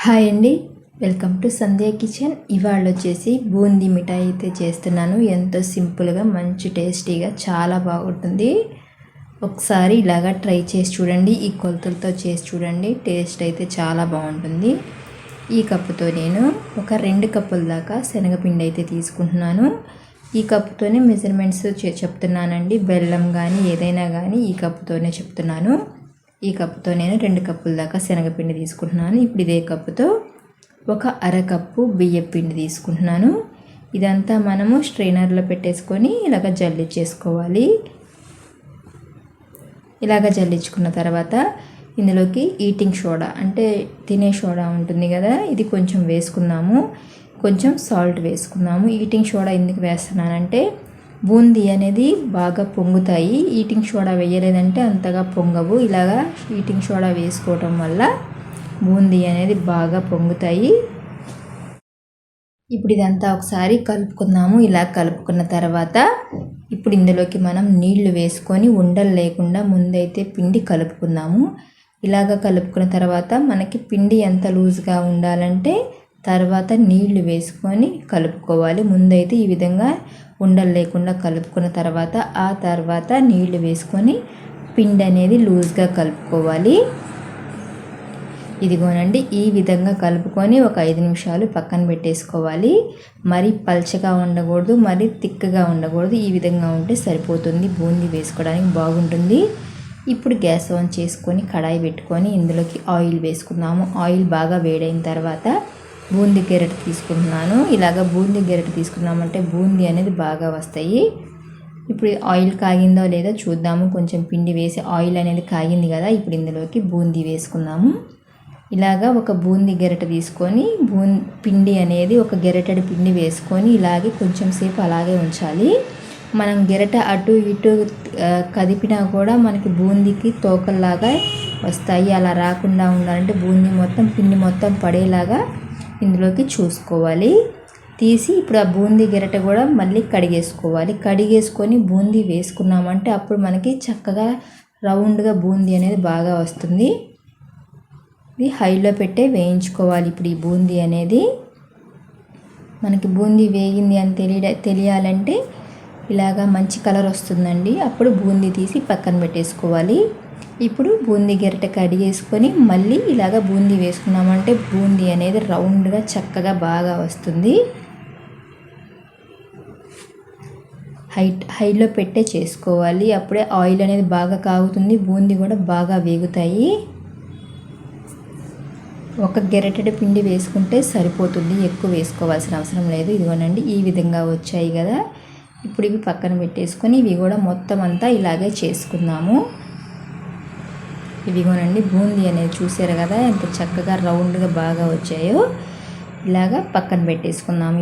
Hi అండి, welcome to Sandhya kitchen. ఇవాళ వచ్చేసి బూందీ మిఠాయి అయితే చేస్తున్నాను. ఎంతో సింపుల్గా మంచి టేస్టీగా చాలా బాగుంటుంది. ఒకసారి ఇలాగా ట్రై చేసి చూడండి. ఈ కొలతలతో చేసి చూడండి, టేస్ట్ అయితే చాలా బాగుంటుంది. ఈ కప్పుతో నేను ఒక 2 కప్పుల దాకా శనగపిండి అయితే తీసుకుంటున్నాను. ఈ కప్పుతోనే మెజర్మెంట్స్ చెప్తున్నానండి. బెల్లం కానీ ఏదైనా కానీ ఈ కప్పుతోనే చెప్తున్నాను. ఈ కప్పుతో నేను 2 కప్పుల దాకా శనగపిండి తీసుకుంటున్నాను. ఇప్పుడు ఇదే కప్పుతో ఒక అరకప్పు బియ్యం పిండి తీసుకుంటున్నాను. ఇదంతా మనము స్ట్రైనర్లో పెట్టేసుకొని ఇలాగ జల్లించేసుకోవాలి. ఇలాగ జల్లించుకున్న తర్వాత ఇందులోకి ఈటింగ్ సోడా అంటే తినే సోడా ఉంటుంది కదా, ఇది కొంచెం వేసుకున్నాము. కొంచెం సాల్ట్ వేసుకున్నాము. ఈటింగ్ సోడా ఎందుకు వేస్తున్నానంటే బూందీ అనేది బాగా పొంగుతాయి. ఈటింగ్ సోడా వేయలేదంటే అంతగా పొంగవు. ఇలాగా ఈటింగ్ సోడా వేసుకోవటం వల్ల బూందీ అనేది బాగా పొంగుతాయి. ఇప్పుడు ఇదంతా ఒకసారి కలుపుకుందాము. ఇలా కలుపుకున్న తర్వాత ఇప్పుడు ఇందులోకి మనం నీళ్లు వేసుకొని ఉండలు లేకుండా ముందైతే పిండి కలుపుకుందాము. ఇలాగ కలుపుకున్న తర్వాత మనకి పిండి ఎంత లూజ్గా ఉండాలంటే తర్వాత నీళ్లు వేసుకొని కలుపుకోవాలి. ముందైతే ఈ విధంగా ఉండలు లేకుండా కలుపుకున్న తర్వాత ఆ తర్వాత నీళ్లు వేసుకొని పిండి అనేది లూజ్గా కలుపుకోవాలి. ఇదిగోనండి, ఈ విధంగా కలుపుకొని ఒక 5 నిమిషాలు పక్కన పెట్టేసుకోవాలి. మరి పల్చగా ఉండకూడదు, మరి తిక్కగా ఉండకూడదు. ఈ విధంగా ఉంటే సరిపోతుంది. బూందీ వేసుకోవడానికి బాగుంటుంది. ఇప్పుడు గ్యాస్ ఆన్ చేసుకొని కడాయి పెట్టుకొని ఇందులోకి ఆయిల్ వేసుకున్నాము. ఆయిల్ బాగా వేడైన తర్వాత బూందీ గెరట తీసుకుంటున్నాను. ఇలాగ బూందీ గెరట తీసుకున్నామంటే బూందీ అనేది బాగా వస్తాయి. ఇప్పుడు ఆయిల్ కాగిందో లేదో చూద్దాము. కొంచెం పిండి వేసి ఆయిల్ అనేది కాగింది కదా, ఇప్పుడు ఇందులోకి బూందీ వేసుకుందాము. ఇలాగా ఒక బూందీ గెరట తీసుకొని పిండి అనేది ఒక గెరటడి పిండి వేసుకొని ఇలాగే కొంచెం సేపు అలాగే ఉంచాలి. మనం గెరట అటు ఇటు కదిపినా కూడా మనకి బూందీకి తోకల్లాగా వస్తాయి. అలా రాకుండా ఉండాలంటే బూందీ మొత్తం పిండి మొత్తం పడేలాగా ఇందులోకి చూసుకోవాలి. తీసి ఇప్పుడు ఆ బూందీ గెరట కూడా మళ్ళీ కడిగేసుకోవాలి. కడిగేసుకొని బూందీ వేసుకున్నామంటే అప్పుడు మనకి చక్కగా రౌండ్గా బూందీ అనేది బాగా వస్తుంది. ఇది హైలో పెట్టే వేయించుకోవాలి. ఇప్పుడు ఈ బూందీ అనేది మనకి బూందీ వేగింది అని తెలియాలంటే ఇలాగా మంచి కలర్ వస్తుందండి. అప్పుడు బూందీ తీసి పక్కన పెట్టేసుకోవాలి. ఇప్పుడు బూందీ గెరట కడిగేసుకొని మళ్ళీ ఇలాగ బూందీ వేసుకున్నామంటే బూందీ అనేది రౌండ్గా చక్కగా బాగా వస్తుంది. హైలో పెట్టే చేసుకోవాలి. అప్పుడే ఆయిల్ అనేది బాగా కాగుతుంది, బూందీ కూడా బాగా వేగుతాయి. ఒక గెరటెడు పిండి వేసుకుంటే సరిపోతుంది, ఎక్కువ వేసుకోవాల్సిన అవసరం లేదు. ఇదిగోనండి, ఈ విధంగా వచ్చాయి కదా. ఇప్పుడు ఇవి పక్కన పెట్టేసుకొని ఇవి కూడా మొత్తం అంతా ఇలాగే చేసుకుందాము. ఇదిగోనండి, బూందీ అనేది చూసారు కదా ఎంత చక్కగా రౌండ్గా బాగా వచ్చాయో. ఇలాగా పక్కన పెట్టేసుకుందాము.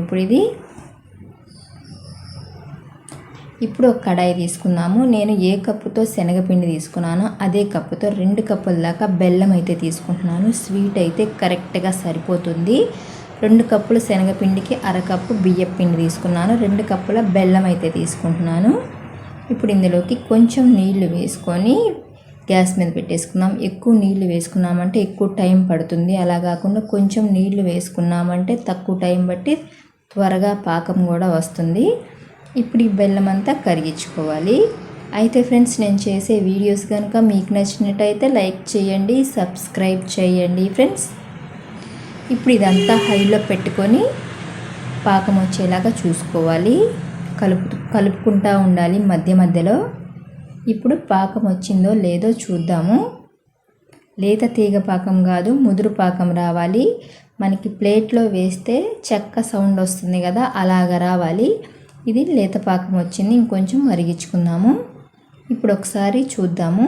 ఇప్పుడు ఒక కడాయి తీసుకుందాము. నేను ఏ కప్పుతో శనగపిండి తీసుకున్నానో అదే కప్పుతో 2 కప్పుల దాకా బెల్లం అయితే తీసుకుంటున్నాను. స్వీట్ అయితే కరెక్ట్గా సరిపోతుంది. 2 కప్పుల శనగపిండికి అరకప్పు బియ్యం పిండి తీసుకున్నాను. 2 కప్పుల బెల్లం అయితే తీసుకుంటున్నాను. ఇప్పుడు ఇందులోకి కొంచెం నీళ్లు వేసుకొని గ్యాస్ మీద పెట్టేసుకుందాం. ఎక్కువ నీళ్లు వేసుకున్నామంటే ఎక్కువ టైం పడుతుంది. అలా కాకుండా కొంచెం నీళ్లు వేసుకున్నామంటే తక్కువ టైం బట్టి త్వరగా పాకం కూడా వస్తుంది. ఇప్పుడు ఈ బెల్లం అంతా కరిగించుకోవాలి. అయితే ఫ్రెండ్స్, నేను చేసే వీడియోస్ కనుక మీకు నచ్చినట్టయితే లైక్ చేయండి, సబ్స్క్రైబ్ చేయండి ఫ్రెండ్స్. ఇప్పుడు ఇదంతా హైలో పెట్టుకొని పాకం వచ్చేలాగా చూసుకోవాలి. కలుపుకుంటూ ఉండాలి మధ్య మధ్యలో. ఇప్పుడు పాకం వచ్చిందో లేదో చూద్దాము. లేత తీగ పాకం కాదు, ముదురు పాకం రావాలి. మనకి ప్లేట్లో వేస్తే చెక్క సౌండ్ వస్తుంది కదా, అలాగ రావాలి. ఇది లేత పాకం వచ్చింది. ఇంకొంచెం మరిగించుకుందాము. ఇప్పుడు ఒకసారి చూద్దాము.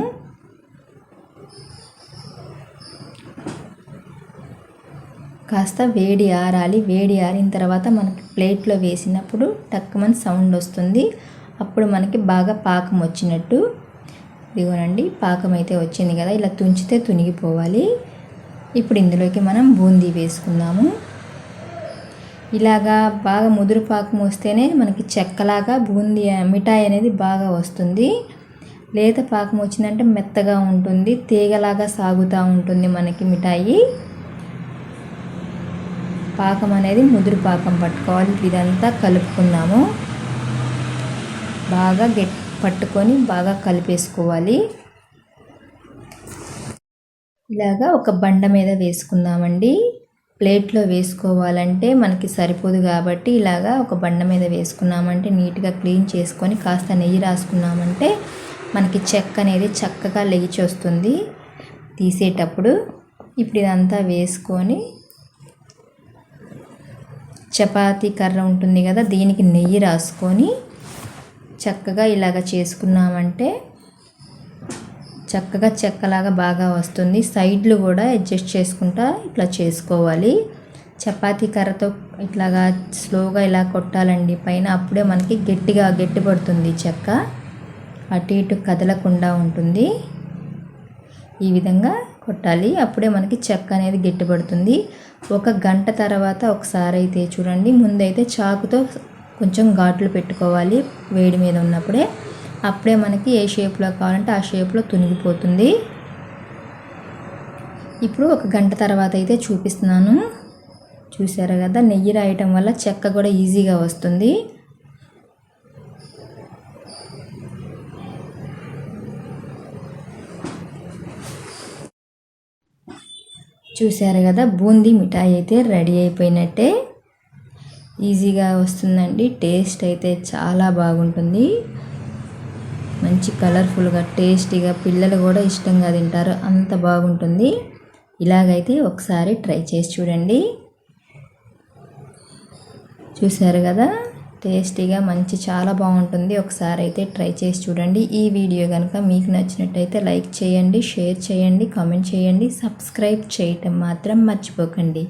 కాస్త వేడి ఆరాలి. వేడి ఆరిన తర్వాత మనకి ప్లేట్లో వేసినప్పుడు టక్కుమని సౌండ్ వస్తుంది. అప్పుడు మనకి బాగా పాకం వచ్చినట్టు. ఇదిగోనండి, పాకం అయితే వచ్చింది కదా, ఇలా తుంచితే తునిగిపోవాలి. ఇప్పుడు ఇందులోకి మనం బూందీ వేసుకుందాము. ఇలాగా బాగా ముదురు పాకం వస్తేనే మనకి చెక్కలాగా బూందీ మిఠాయి అనేది బాగా వస్తుంది. లేత పాకం వచ్చిందంటే మెత్తగా ఉంటుంది, తీగలాగా సాగుతూ ఉంటుంది మనకి మిఠాయి. పాకం అనేది ముదురు పాకం పట్టుకోవాలి. ఇదంతా కలుపుకుందాము. బాగా పట్టుకొని బాగా కలిపేసుకోవాలి. ఇలాగా ఒక బండ మీద వేసుకుందామండి. ప్లేట్లో వేసుకోవాలంటే మనకి సరిపోదు కాబట్టి ఇలాగా ఒక బండ మీద వేసుకున్నామంటే నీట్గా క్లీన్ చేసుకొని కాస్త నెయ్యి రాసుకున్నామంటే మనకి చెక్క అనేది చక్కగా లేచి వస్తుంది తీసేటప్పుడు. ఇప్పుడు ఇదంతా వేసుకొని చపాతీ కర్ర ఉంటుంది కదా, దీనికి నెయ్యి రాసుకొని చక్కగా ఇలాగ చేసుకున్నామంటే చక్కగా చెక్కలాగా బాగా వస్తుంది. సైడ్లు కూడా అడ్జస్ట్ చేసుకుంటా ఇట్లా చేసుకోవాలి. చపాతీ కర్రతో ఇట్లాగా స్లోగా ఇలా కొట్టాలండి పైన. అప్పుడే మనకి గట్టి పడుతుంది చెక్క, అటు ఇటు కదలకుండా ఉంటుంది. ఈ విధంగా కొట్టాలి. అప్పుడే మనకి చెక్క అనేది గట్టిపడుతుంది. 1 గంట తర్వాత ఒకసారి అయితే చూడండి. ముందైతే చాకుతో కొంచెం ఘాట్లు పెట్టుకోవాలి వేడి మీద ఉన్నప్పుడే. అప్పుడే మనకి ఏ షేప్లో కావాలంటే ఆ షేప్లో తునిగిపోతుంది. ఇప్పుడు 1 గంట తర్వాత అయితే చూపిస్తున్నాను. చూసారా కదా, నెయ్యి రాయటం వల్ల చెక్క కూడా ఈజీగా వస్తుంది. చూసారు కదా, బూందీ మిఠాయి అయితే రెడీ అయిపోయినట్టే. ఈజీగా వస్తుందండి. టేస్ట్ అయితే చాలా బాగుంటుంది. మంచి కలర్ఫుల్గా టేస్టీగా పిల్లలు కూడా ఇష్టంగా తింటారు, అంత బాగుంటుంది. ఇలాగైతే ఒకసారి ట్రై చేసి చూడండి. చూసారు కదా, టేస్టీగా చాలా బాగుంటుంది. ఒకసారి అయితే ట్రై చేసి చూడండి. ఈ వీడియో కనుక మీకు నచ్చినట్టయితే లైక్ చేయండి, షేర్ చేయండి, కామెంట్ చేయండి, సబ్స్క్రైబ్ చేయటం మాత్రం మర్చిపోకండి.